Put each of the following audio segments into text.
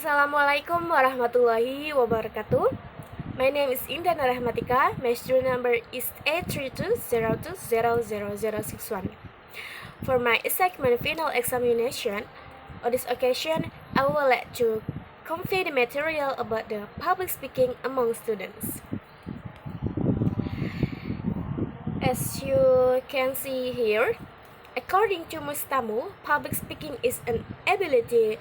Assalamualaikum warahmatullahi wabarakatuh. My name is Rahmatika. My student number is 83202000061. For my assignment final examination, on this occasion, I would like to convey the material about the public speaking among students. As you can see here, according to Mustamu, public speaking is an ability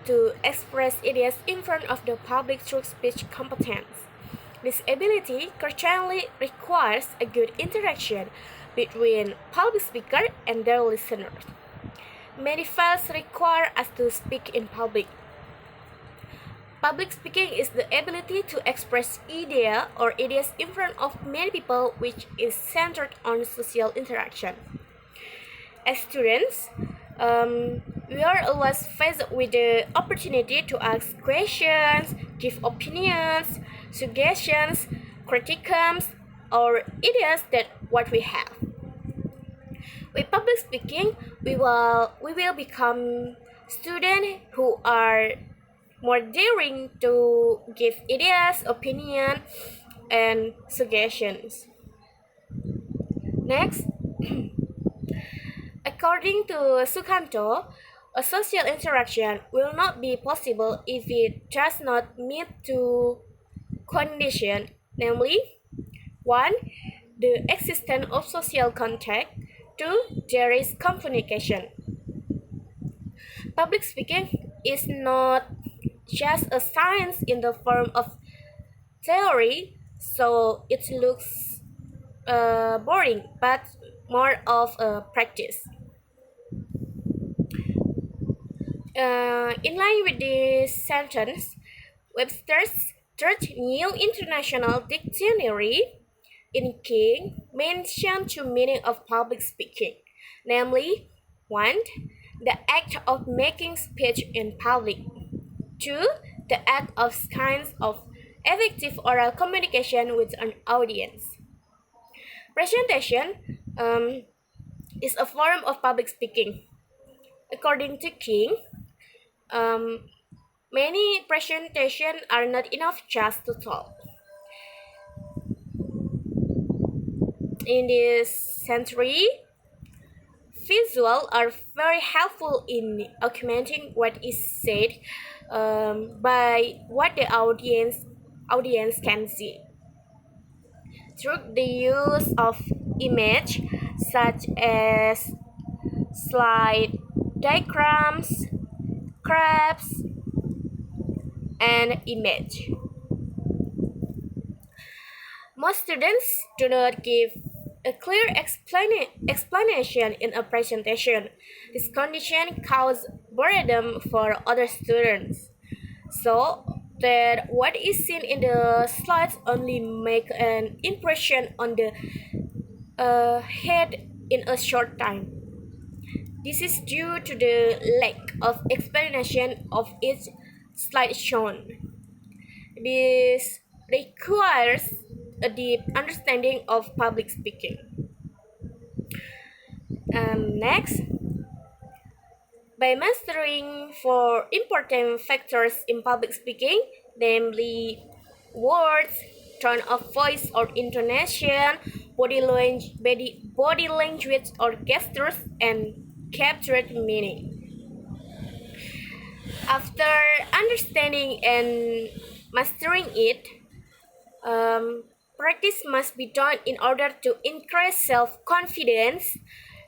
to express ideas in front of the public through speech competence. This ability currently requires a good interaction between public speaker and their listeners. Many files require us to speak in public. Public speaking is the ability to express idea or ideas in front of many people, which is centered on social interaction. As students, we are always faced with the opportunity to ask questions, give opinions, suggestions, criticisms, or ideas that what we have. With public speaking, we will become students who are more daring to give ideas, opinion, and suggestions. Next, according to Sukanto, a social interaction will not be possible if it does not meet two conditions, namely 1. The existence of social contact. 2. There is communication. Public speaking is not just a science in the form of theory, so it looks boring, but more of a practice. In line with this sentence, Webster's third New International Dictionary in King mentioned two meanings of public speaking, namely 1. The act of making speech in public. 2. The act of kinds of effective oral communication with an audience. Presentation is a form of public speaking. According to King, many presentations are not enough just to talk. In this century, visuals are very helpful in documenting what is said by what the audience can see. Through the use of image such as slide diagrams, graphs, and image. Most students do not give a clear explanation in a presentation. This condition causes boredom for other students. So that what is seen in the slides only make an impression on the head in a short time. This is due to the lack of explanation of each slide shown. This requires a deep understanding of public speaking. Next, by mastering four important factors in public speaking, namely words, tone of voice or intonation, body language or gestures, and captured meaning. After understanding and mastering it, practice must be done in order to increase self-confidence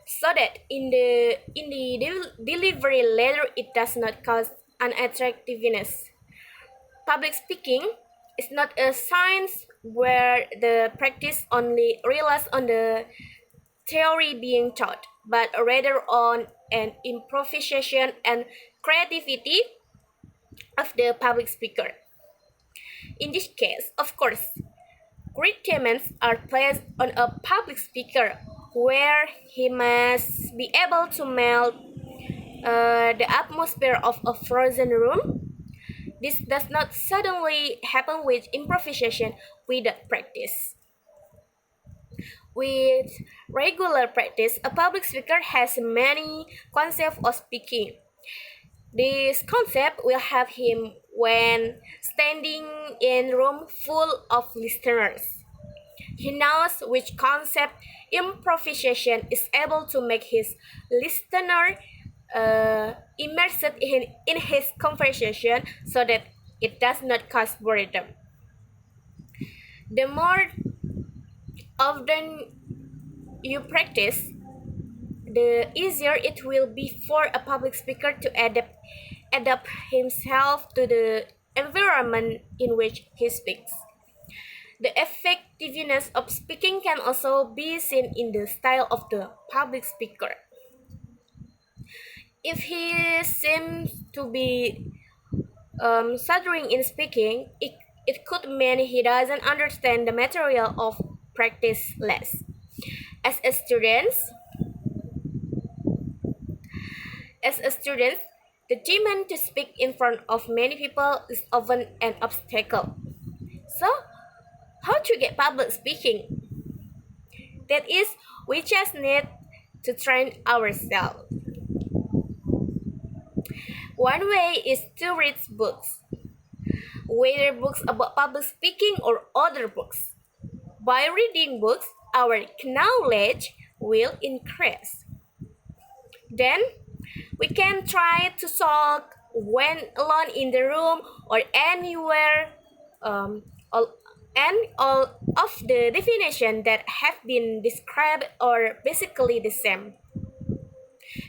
so that in the delivery later it does not cause unattractiveness. Public speaking is not a science where the practice only relies on the theory being taught, but rather on an improvisation and creativity of the public speaker. In this case, of course, great demands are placed on a public speaker where he must be able to melt the atmosphere of a frozen room. This does not suddenly happen with improvisation without practice. With regular practice, a public speaker has many concepts of speaking. This concept will help him when standing in room full of listeners. He knows which concept improvisation is able to make his listener immersed in his conversation so that it does not cause boredom. The more often you practice, the easier it will be for a public speaker to adapt himself to the environment in which he speaks. The effectiveness of speaking can also be seen in the style of the public speaker. If he seems to be stuttering in speaking, it could mean he doesn't understand the material of practice less. As a student, as a student, the demand to speak in front of many people is often an obstacle. So, how to get public speaking? That is, we just need to train ourselves. One way is to read books, whether books about public speaking or other books. By reading books, our knowledge will increase. Then, we can try to talk when alone in the room or anywhere, all, and all of the definitions that have been described are basically the same.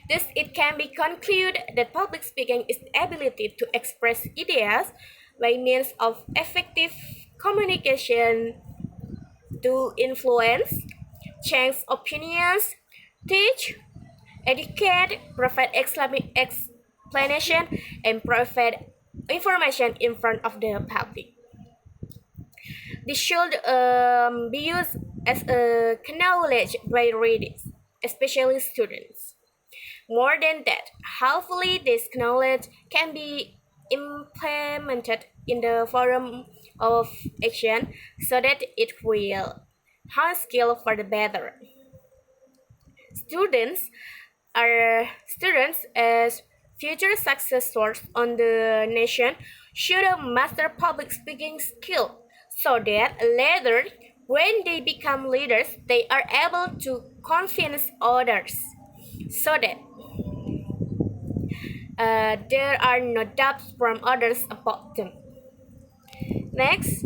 Thus, it can be concluded that public speaking is the ability to express ideas by means of effective communication to influence, change opinions, teach, educate, provide explanation, and provide information in front of the public. This should be used as a knowledge by readers, especially students. More than that, hopefully this knowledge can be implemented in the forum of action so that it will hone skill for the better. Students students as future successors on the nation should master public speaking skill so that later when they become leaders they are able to convince others so that there are no doubts from others about them. Next,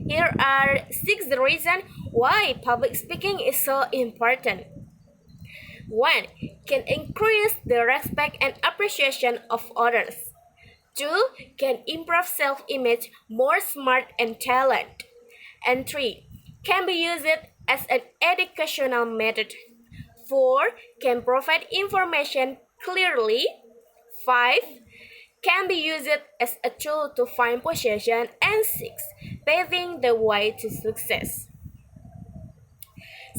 here are 6 reasons why public speaking is so important. 1. Can increase the respect and appreciation of others. 2. Can improve self-image, more smart and talent. And 3. Can be used as an educational method. 4. Can provide information clearly. 5. Can be used as a tool to find position. And 6. Paving the way to success.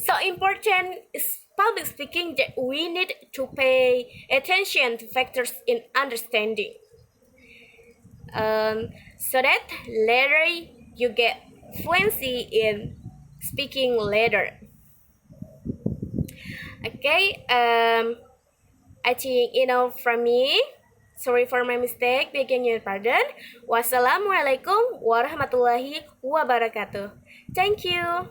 So important is public speaking that we need to pay attention to factors in understanding. So that later you get fluency in speaking later. Okay, I think enough from me. Sorry for my mistake, begging your pardon. Wassalamualaikum warahmatullahi wabarakatuh. Thank you.